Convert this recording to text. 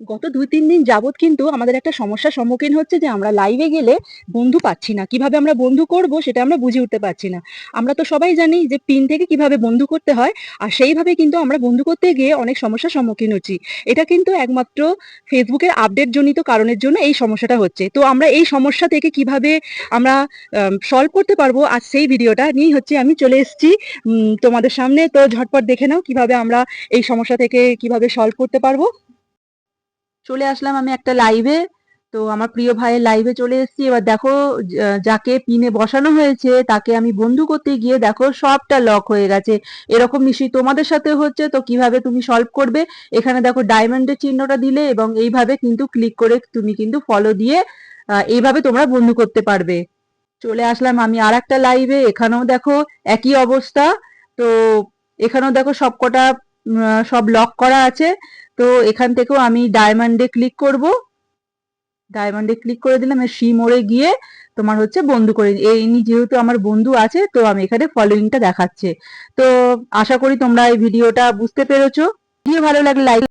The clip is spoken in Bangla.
গত ২-৩ দিন যাবৎ কিন্তু আমাদের একটা সমস্যার সম্মুখীন হচ্ছে যে আমরা লাইভে গেলে বন্ধু পাচ্ছি না। কিভাবে আমরা বন্ধু করব সেটা আমরা বুঝে উঠতে পারছি না। আমরা তো সবাই জানি যে পিন থেকে কিভাবে বন্ধু করতে হয়। আর সেইভাবে কিন্তু আমরা বন্ধু করতে গিয়ে অনেক সমস্যার সম্মুখীন হচ্ছি। এটা কিন্তু একমাত্র ফেসবুকের আপডেট জনিত কারণের জন্য এই সমস্যাটা হচ্ছে। তো আমরা এই সমস্যা থেকে কিভাবে আমরা সলভ করতে পারবো আজ সেই ভিডিওটা নিয়েই হচ্ছে আমি চলে এসেছি তোমাদের সামনে। তো ঝটপট দেখে নাও কিভাবে আমরা এই সমস্যা থেকে কিভাবে সলভ করতে পারবো। চলে আসলাম আমি একটা লাইভে। তো আমার প্রিয় ভাইয়ের লাইভে চলে এসেছি। এবার দেখো যাকে পিনে বসানো হয়েছে তাকে আমি বন্ধু করতে গিয়ে দেখো সবটা লক হয়ে গেছে। এরকম নিশ্চয়ই তোমাদের সাথে হচ্ছে, তো কিভাবে তুমি সলভ করবে? এখানে দেখো ডায়মন্ডের চিহ্নটা দিলে এবং এইভাবে কিন্তু ক্লিক করে তুমি কিন্তু ফলো দিয়ে এইভাবে তোমরা বন্ধু করতে পারবে। চলে আসলাম আমি আর একটা লাইভে, এখানেও দেখো একই অবস্থা। তো এখানেও দেখো সবকটা সব লক করা আছে। তো এখান থেকেও আমি ডায়মন্ডে ক্লিক করব। ডায়মন্ডে ক্লিক করে দিলাম, সি মোড়ে গিয়ে তোমার হচ্ছে বন্ধু করে এই যেহেতু আমার বন্ধু আছে তো আমি এখানে ফলোইংটা দেখাচ্ছে। তো আশা করি তোমরা এই ভিডিওটা বুঝতে পেরেছো। ভিডিও ভালো লাগলে লাইক